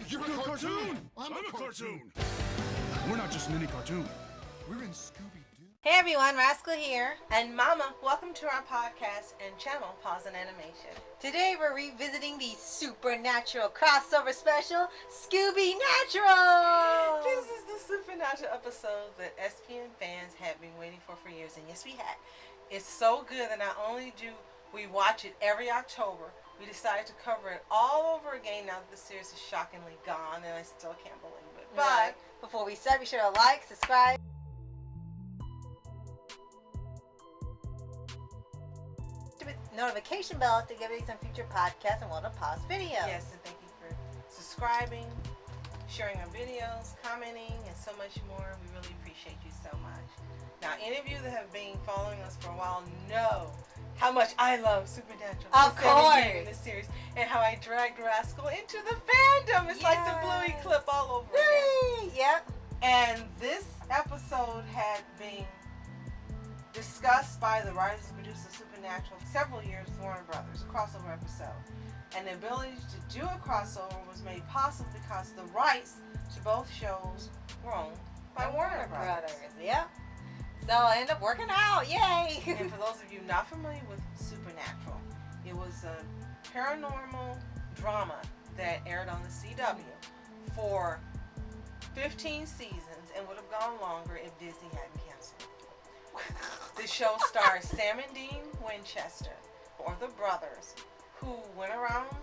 You're a cartoon! I'm a cartoon! We're not just mini cartoon. We're in Scooby-Doo. Hey everyone, Rascal here. And Mama, welcome to our podcast and channel, Paws On Animation. Today we're revisiting the supernatural crossover special, Scoobynatural! This is the supernatural episode that SPN fans have been waiting for years, and yes we have. It's so good that not only do we watch it every October, we decided to cover it all over again now that the series is shockingly gone, and I still can't believe it. But before we start, be sure to like, subscribe, notification bell to get ready on future podcasts and pause videos. Yes, and thank you for subscribing, sharing our videos, commenting, and so much more. We really appreciate you so much. Now, any of you that have been following us for a while know how much I love Supernatural. Of course. In this series, and how I dragged Rascal into the fandom. It's like the Bluey clip all over again. Yep. And this episode had been discussed by the writers and producers of Supernatural several years with Warner Brothers, a crossover episode. And the ability to do a crossover was made possible because the rights to both shows were owned by Warner Brothers. Yep. So it ended up working out. Yay! And for those of you not familiar with Supernatural, it was a paranormal drama that aired on the CW for 15 seasons and would have gone longer if Disney hadn't canceled. The show stars Sam and Dean Winchester, or the brothers, who went around,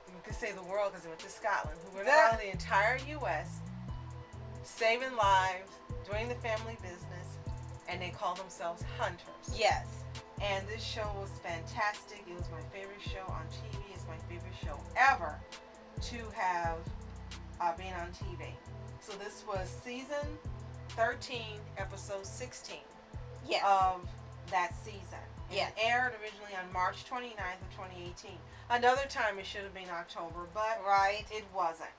we could say the world because they went to Scotland, who went around the entire U.S. saving lives, doing the family business, and they call themselves hunters. Yes. And this show was fantastic. It was my favorite show on TV. It's my favorite show ever to have been on TV. So this was season 13, episode 16 of that season. It aired originally on March 29th of 2018. Another time it should have been October, but it wasn't.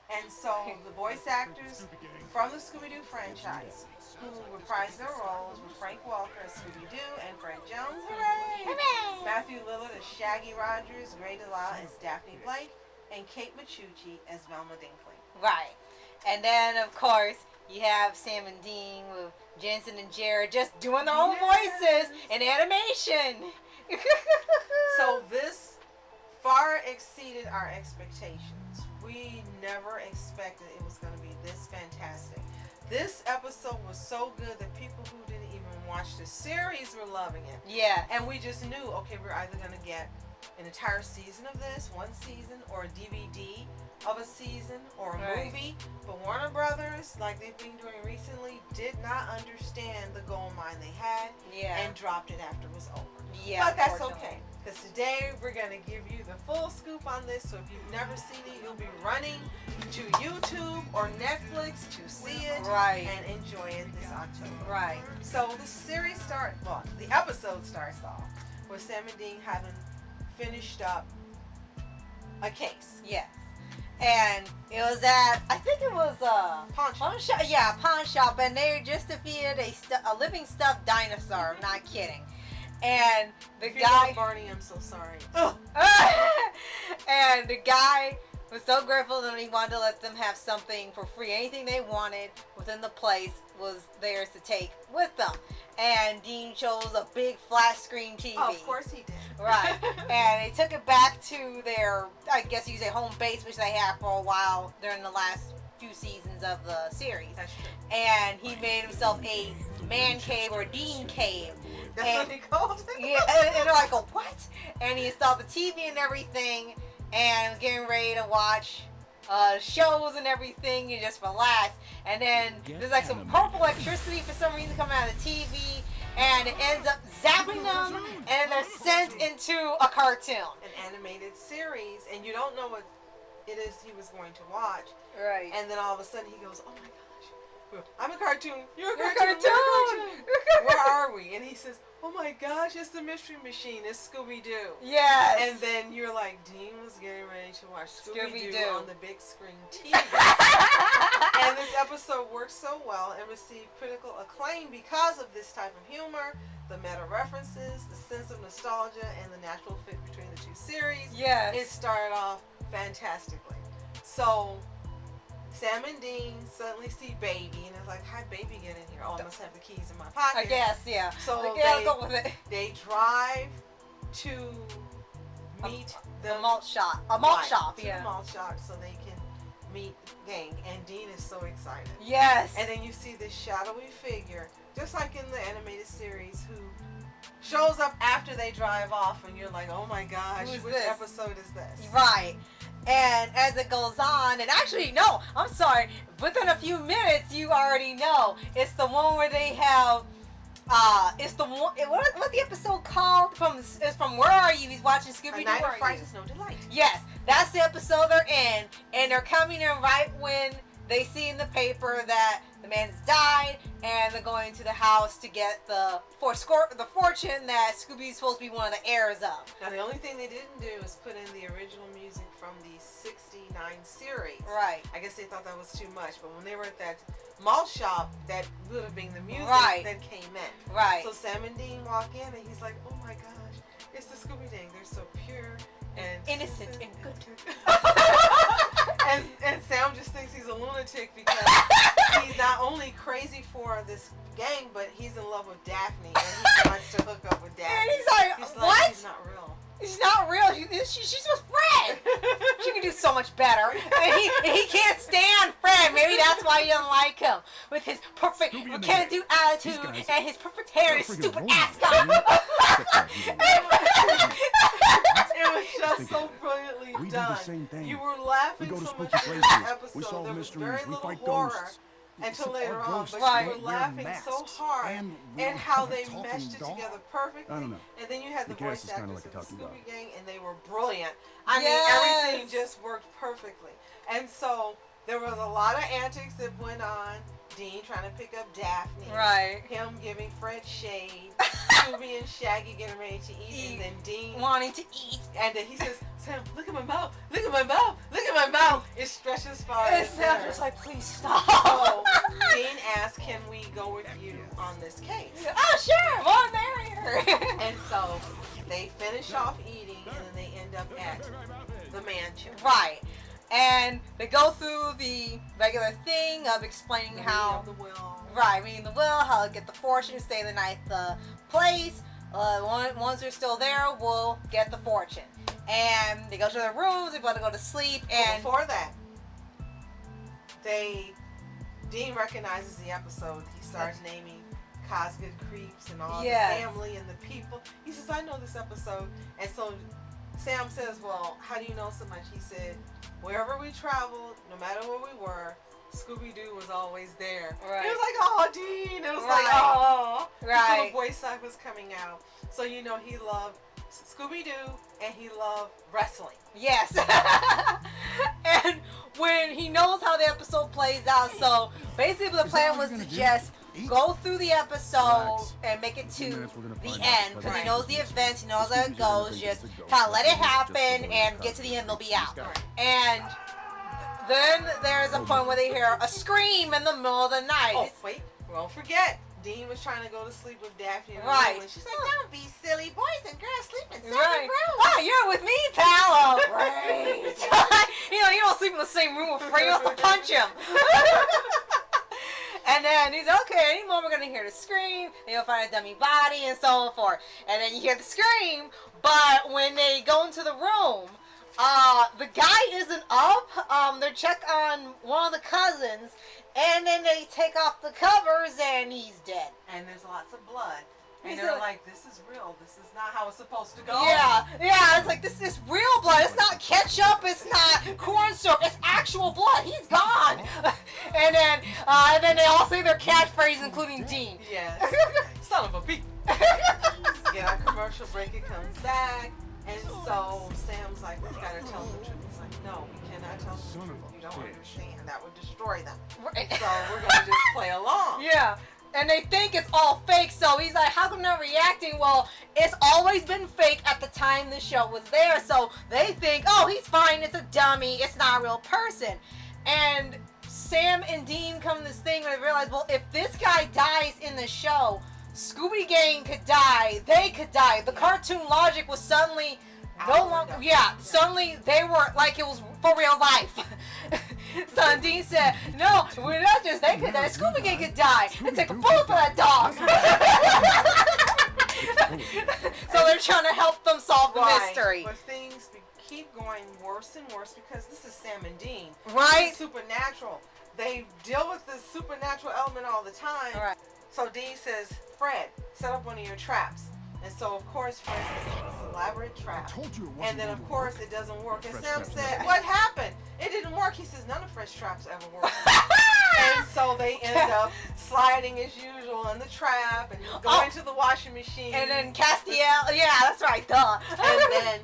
And so the voice actors from the Scooby-Doo franchise who reprised their roles were Frank Welker as Scooby-Doo and Fred Jones, hooray! Matthew Lillard as Shaggy Rogers, Ray Delisle as Daphne Blake, and Kate Micucci as Velma Dinkley. Right. And then, of course, you have Sam and Dean with Jensen and Jared just doing their own voices in animation. So this far exceeded our expectations. We never expected it was going to be this fantastic. This episode was so good that people who didn't even watch the series were loving it. Yeah. And we just knew, okay, we're either going to get an entire season of this, one season, or a DVD of a season, or a movie. But Warner Brothers, like they've been doing recently, did not understand the gold mine they had and dropped it after it was over. Yeah, but that's okay. Because today we're going to give you the full scoop on this. So if you've never seen it, you'll be running to YouTube or Netflix to see it and enjoy it this October. Right. So the series the episode starts off with Sam and Dean having finished up a case. Yes. And it was at, I think it was a pawn shop. Yeah, a pawn shop. And they just defeated a living stuffed dinosaur. I'm not kidding. And the guy, Barney, I'm so sorry. And the guy was so grateful that he wanted to let them have something for free. Anything they wanted within the place was theirs to take with them. And Dean chose a big flat screen TV. Oh, of course he did. Right. And they took it back to their, I guess you could say, home base, which they had for a while during the last few seasons of the series. That's true. And he made himself a man cave or Dean cave. That's what he called it? Yeah, and they're like, oh, what? And he installed the TV and everything, and was getting ready to watch shows and everything, and just relax. And then there's like some purple electricity for some reason coming out of the TV, and it ends up zapping them, and they're sent into a cartoon. An animated series, and you don't know what it is he was going to watch. Right. And then all of a sudden he goes, oh my gosh, I'm a cartoon, you're a cartoon. Where are we? And he says, oh my gosh, it's the Mystery Machine, it's Scooby-Doo. Yes. And then you're like, Dean was getting ready to watch Scooby-Doo on the big screen TV. And this episode worked so well and received critical acclaim because of this type of humor, the meta references, the sense of nostalgia, and the natural fit between the two series. Yes. It started off fantastically. So Sam and Dean suddenly see Baby, and it's like, "Hi, Baby, get in here." Oh, I must have the keys in my pocket. I guess, yeah. So go with it. they drive to meet the malt shop. A malt shop, yeah. The malt shop, so they can meet the gang. And Dean is so excited. Yes. And then you see this shadowy figure, just like in the animated series, who shows up after they drive off, and you're like, "Oh my gosh, which episode is this?" Right. And as it goes on, and actually, no, I'm sorry, within a few minutes, you already know. It's the one where they have, it's the one, what's the episode called? It's from Where Are You? He's watching Scooby-Doo. A Night of Fright is No Delight. Yes, that's the episode they're in. And they're coming in right when they see in the paper that the man has died, and they're going to the house to get the fortune that Scooby's supposed to be one of the heirs of. Now, the only thing they didn't do is put in the original music from the 69 series. Right. I guess they thought that was too much, but when they were at that malt shop, that would have been the music that came in. Right. So Sam and Dean walk in, and he's like, "Oh my gosh, it's the Scooby Gang. They're so pure and innocent and good." and Sam just thinks he's a lunatic because he's not only crazy for this gang, but he's in love with Daphne, and he wants to hook up with Daphne. And he's like, "What? She's not real. She's not real. She's just Fred. She can do so much better." And he can't stand Fred.Maybe that's why he doesn't like him. With his perfect can-do attitude and his perfect hair and his stupid ascot. It was just so brilliantly we done. Do the same thing. You were laughing we go to so spooky much in places. this episode. We solve there was mysteries. very We little fight horror ghosts. until later on, but you were laughing so hard and how they meshed it together perfectly. I don't know. And then you had the voice actors like of the Scooby Scooby Gang, and they were brilliant. I mean, everything just worked perfectly. And so there was a lot of antics that went on. Dean trying to pick up Daphne. Right. Him giving Fred shade. Scooby and Shaggy getting ready to eat. And then Dean wanting to eat. And then he says, "Sam, look at my mouth. Look at my mouth. Look at my mouth." It stretches far. And Sam's just like, "Please stop." So Dean asked, "Can we go with you on this case?" "Oh, sure. More there." And so they finish off eating, and then they end up at the mansion. Right. And they go through the regular thing of explaining how the will. Right, reading the will, how to get the fortune, stay the night at the place. Once they're still there, we'll get the fortune. And they go to their rooms, they're about to go to sleep, and before that, Dean recognizes the episode. He starts naming Cosgood creeps and all the family and the people. He says, "I know this episode." And so Sam says, "Well, how do you know so much?" He said, "Wherever we traveled, no matter where we were, Scooby-Doo was always there." Right. It was like, "Oh, Dean." It was like, "Oh." Right. So the voice act was coming out. So you know he loved Scooby-Doo and he loved wrestling. Yes. And when he knows how the episode plays out, so basically the plan was to just go through the episode and make it to the end, because he knows the events, he knows how it goes, just kind of let it happen and get to the end, they'll be out. And then there's a point where they hear a scream in the middle of the night. Oh, wait, don't forget. Dean was trying to go to sleep with Daphne. Right. And she's like, "Don't be silly. Boys and girls sleep in separate rooms." Oh, you're with me, pal. Oh, great. You don't sleep in the same room with Fred. You have to punch him. And then he's okay, any moment we're going to hear the scream, then you'll find a dummy body and so forth. And then you hear the scream, but when they go into the room, the guy isn't up. They check on one of the cousins, and then they take off the covers, and he's dead. And there's lots of blood. And they're like, "This is real. This is not how it's supposed to go." Yeah, it's like, this is real blood. It's not ketchup. It's not corn syrup. It's actual blood. He's gone. And then they all say their catchphrase, including Dean. Yeah. Son of a beat. Get our commercial break. It comes back. And so Sam's like, "We gotta tell them the truth." He's like, "No, we cannot tell them the truth. You don't understand. That would destroy them. Right. So we're gonna just play along." Yeah. And they think it's all fake, so he's like, "How come they're reacting?" Well, it's always been fake at the time the show was there, so they think, "Oh, he's fine, it's a dummy, it's not a real person." And Sam and Dean come to this thing where they realize, well, if this guy dies in the show, Scooby Gang could die, they could die. The cartoon logic was suddenly no longer, suddenly they were like it was for real life. So Dean said, no, we're not just thinking that Scooby Gang could die and take a bullet for that dog. So they're trying to help them solve the mystery. But things keep going worse and worse because this is Sam and Dean. Right. Supernatural. They deal with the supernatural element all the time. Right. So Dean says, Fred, set up one of your traps. And so, of course, Fred sets up this elaborate trap. And then, of course, it doesn't work. And Sam said, what happened? It didn't work. He says, none of Fred's traps ever work. And so they end up sliding as usual in the trap and going to the washing machine. And then Castiel, yeah, that's right, duh. And then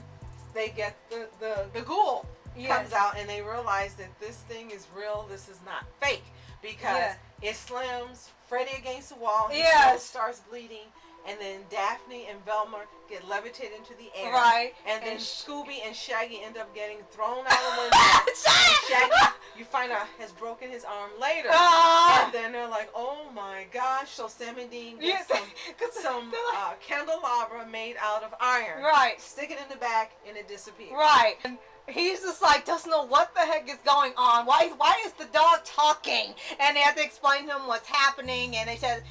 they get the ghoul comes out and they realize that this thing is real, this is not fake. Because it slams Freddy against the wall, his nose starts bleeding, and then Daphne and Velma get levitated into the air. Right. And then Scooby and Shaggy end up getting thrown out the window. Shaggy, you find out, has broken his arm later. And then they're like, oh my gosh. So Sam and Dean get some candelabra made out of iron. Right. Stick it in the back and it disappears. Right. And he's just like, doesn't know what the heck is going on. Why is the dog talking? And they have to explain to him what's happening. And they said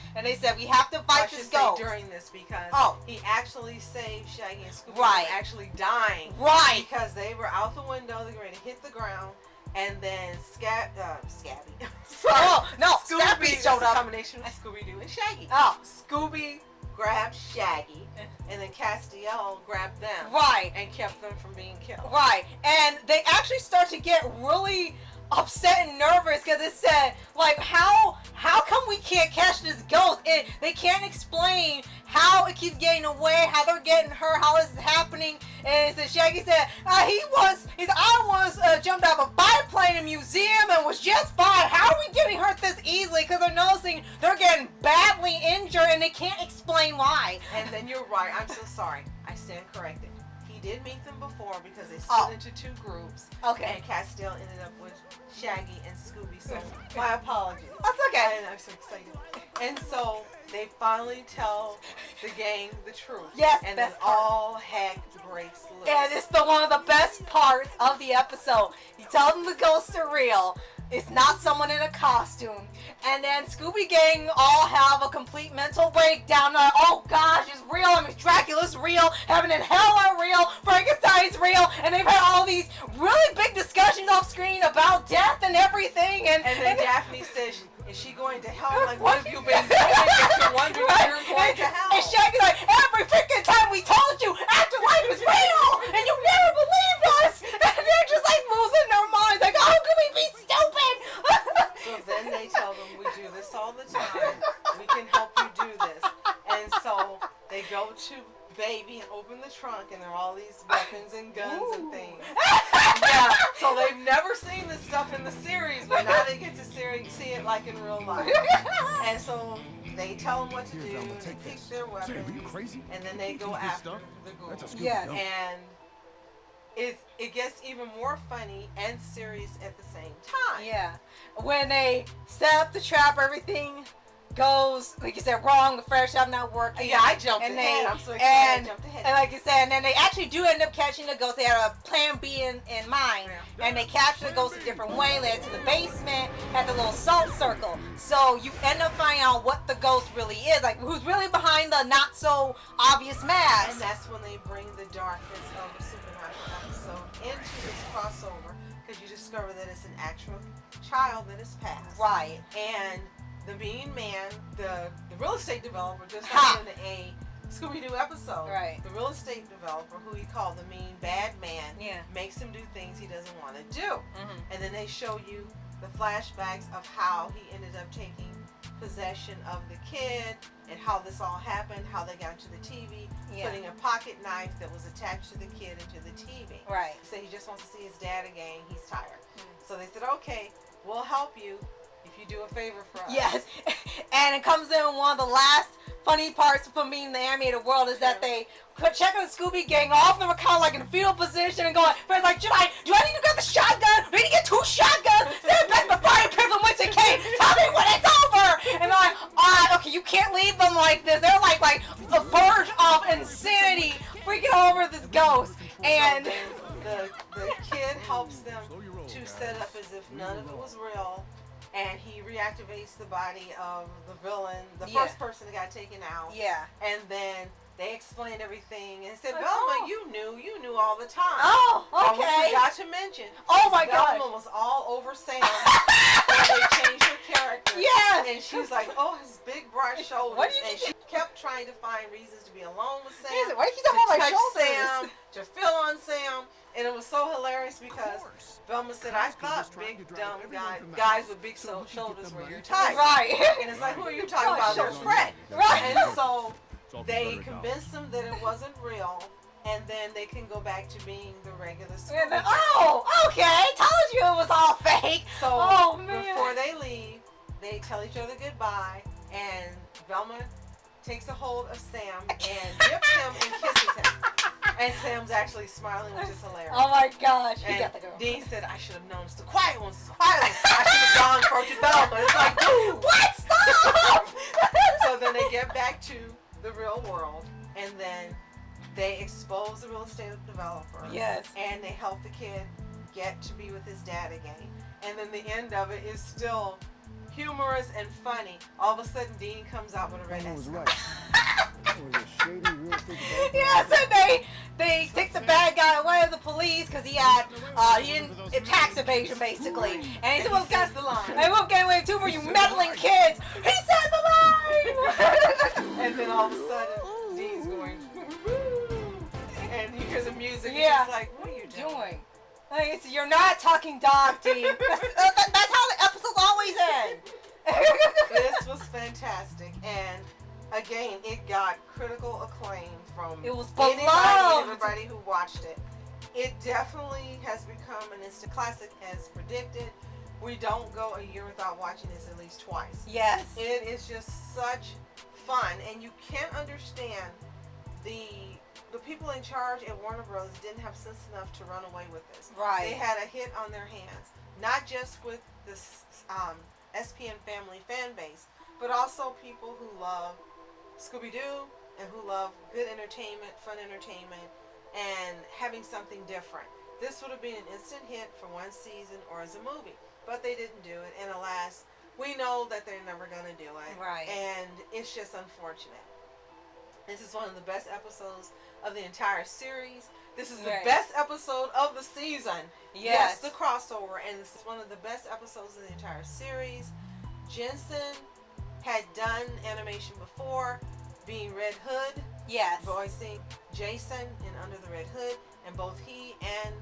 we have to fight this ghost during this because he actually saved Shaggy and Scooby from actually dying. Right. Because they were out the window, they were ready to hit the ground, and then Scabby. Scabby showed up. A combination of Scooby-Doo and Shaggy. Scooby grabbed Shaggy, and then Castiel grabbed them. Right. And kept them from being killed. Right. And they actually start to get really upset and nervous because it said, like, how come we can't catch this ghost? And they can't explain how it keeps getting away, how they're getting hurt, how this is happening. And so Shaggy said, I once jumped out of a biplane in a museum and was just fine. How are we getting hurt this easily? Because they're noticing they're getting badly injured and they can't explain why. And then you're right. I'm so sorry. I stand corrected. He did meet them before because they split into two groups. Okay. And Castiel ended up with Shaggy and Scooby. So my apologies. That's okay. And I'm so excited. And so they finally tell the gang the truth. Yes. And then all heck breaks loose. And it's one of the best parts of the episode. You tell them the ghosts are real. It's not someone in a costume. And then Scooby Gang all have a complete mental breakdown. Like, oh gosh, it's real. I mean, Dracula's real. Heaven and hell are real. Frankenstein's real. And they've had all these really big discussions off screen about death and everything. And then Daphne says, is she going to hell? Like, what have you been doing if you're wondering if you're going to hell? And Shaggy's like, every freaking time we told you afterlife is real, and you never believed us. And they're just like losing their minds. Like, how can we be stupid? So then they tell them, we do this all the time. We can help you do this. And so they go to Baby and open the trunk, and there are all these weapons and guns and things. Yeah. So they've never seen this stuff in the series, but now they get to see it like in real life. And so they tell them what to do, they pick their weapons, and then they go after the ghoul. Yes. And it gets even more funny and serious at the same time. Yeah. When they set up the trap, everything goes, like you said, wrong. The fresh trap not working. Yeah, I jumped ahead. I'm so excited I jumped ahead. And like you said, and then they actually do end up catching the ghost. They had a plan B in mind. Yeah. And they capture the ghost a different way. Led to the basement, had the little salt circle. So you end up finding out what the ghost really is. Like, who's really behind the not so obvious mask. And that's when they bring the darkness of the supernatural episode into this crossover. Because you discover that it's an actual child that is passed. Right. And the mean man, the real estate developer, just like in a Scooby-Doo episode. Right. The real estate developer, who he called the mean bad man, makes him do things he doesn't want to do. Mm-hmm. And then they show you the flashbacks of how he ended up taking possession of the kid and how this all happened, how they got to the TV, putting a pocket knife that was attached to the kid into the TV. Right. So he just wants to see his dad again. He's tired. Mm-hmm. So they said, okay, we'll help you if you do a favor for us. Yes. And it comes in one of the last funny parts from being in the animated world is that they check on the Scooby Gang. All of them are kind of like in fetal position and going, Fred's like, do I need to get the shotgun? We need to get 2 shotguns. Send back the fire pit from which it came. Tell me when it's over. And I'm like, all right, okay, you can't leave them like this. They're like the verge of insanity, freaking over this ghost. And the kid helps them to set up as if none of it was real. And he reactivates the body of the villain, the first person that got taken out. Yeah. And then they explained everything and said, Velma, you knew all the time. Oh, okay. I forgot to mention. Oh my God. Velma was all over Sam when they changed her character. Yes. And she's like, oh, his big broad shoulders. What do you and she kept trying to find reasons to be alone with Sam. Why do you keep talking about my shoulders? Sam, to feel on Sam. And it was so hilarious because Velma said, I thought big, dumb guys with big shoulders were your type. Right. And it's like, who are you talking about? Their friend. Right. And so they convinced them that it wasn't real. And then they can go back to being the regular Scooby. Oh, okay. Told you it was all fake. So before they leave, they tell each other goodbye. And Velma takes a hold of Sam and dips him and kisses him. And Sam's actually smiling, which is hilarious. Oh my gosh, you and got the girl. Dean said, I should have known it's the quiet ones. It's the quiet ones. I should have gone for Velma. It's like, dude. What? Stop! So then they get back to the real world, and then they expose the real estate developer. Yes. And they help the kid get to be with his dad again. And then the end of it is still humorous and funny. All of a sudden, Dean comes out with a red was S. right. Was a shady real estate developer. Yes, and they take the bad guy away of the police because he had tax evasion basically. And he said, "Well, guys, the line. I won't get away with too for you meddling kids." He said the line. And then all of a sudden, Dean's going, and he hears the music. Yeah. And he's like, "What are you doing?" Like, you're not talking dog, Dean. That's how the episodes always end. This was fantastic, and again, it got critical acclaim from It was everybody who watched it. It definitely has become an instant classic as predicted. We don't go a year without watching this at least twice. Yes. It is just such fun, and you can't understand the people in charge at Warner Bros. Didn't have sense enough to run away with this. Right. They had a hit on their hands, not just with this SPN family fan base, but also people who love Scooby-Doo and who love good entertainment, fun entertainment, and having something different. This would have been an instant hit for one season or as a movie, but they didn't do it, and alas, we know that they're never going to do it. Right. And it's just unfortunate. This is one of the best episodes of the entire series. This is the best episode of the season. Yes, the crossover, and this is one of the best episodes of the entire series. Jensen had done animation before, being Red Hood. Yes. Voicing Jason in Under the Red Hood, and both he and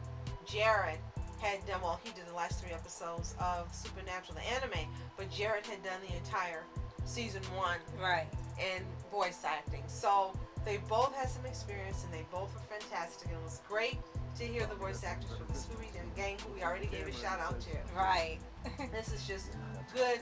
Jared had done, well, he did the last 3 episodes of Supernatural, the anime, but Jared had done the entire season 1 in voice acting. So they both had some experience, and they both were fantastic, and it was great to hear the voice actors from the Scooby-Doo gang, who we already gave a shout out to. Right. This is just good.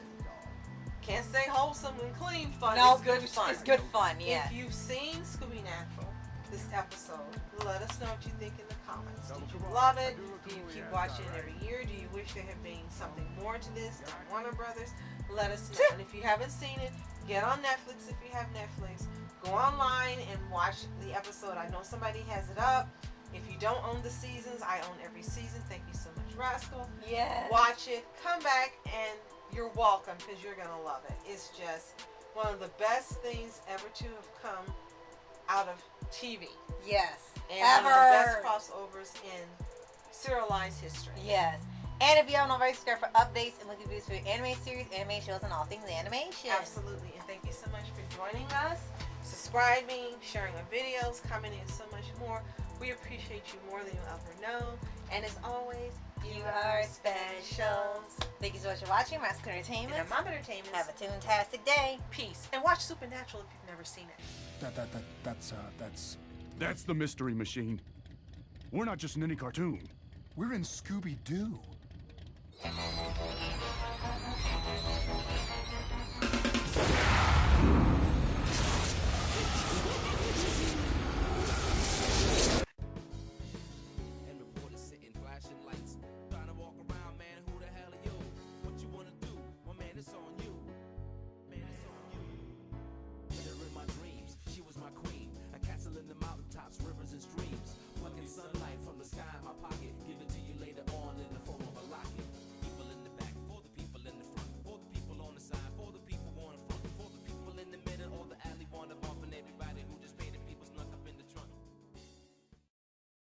Can't say wholesome and clean fun. No, it's good fun. It's good fun, yeah. If you've seen Scoobynatural, this episode, let us know what you think in the comments. Did you love it? Do you keep watching it every year? Do you wish there had been something more to this than Warner Brothers? Let us know. And if you haven't seen it, get on Netflix if you have Netflix. Go online and watch the episode. I know somebody has it up. If you don't own the seasons, I own every season. Thank you so much, Rascal. Yeah. Watch it. Come back, and you're welcome, because you're going to love it. It's just one of the best things ever to have come out of TV. Yes. And one of the best crossovers in serialized history. Yes. And if you haven't already, subscribe for updates and looking videos for your anime series, anime shows, and all things animation. Absolutely. And thank you so much for joining us, subscribing, sharing our videos, commenting, and so much more. We appreciate you more than you'll ever know. And as always, you are special. Thank you so much for watching Rascal Entertainment. And Mom Entertainment. Have a fantastic day. Peace. And watch Supernatural if you've never seen it. That's the Mystery Machine. We're not just in any cartoon. We're in Scooby-Doo.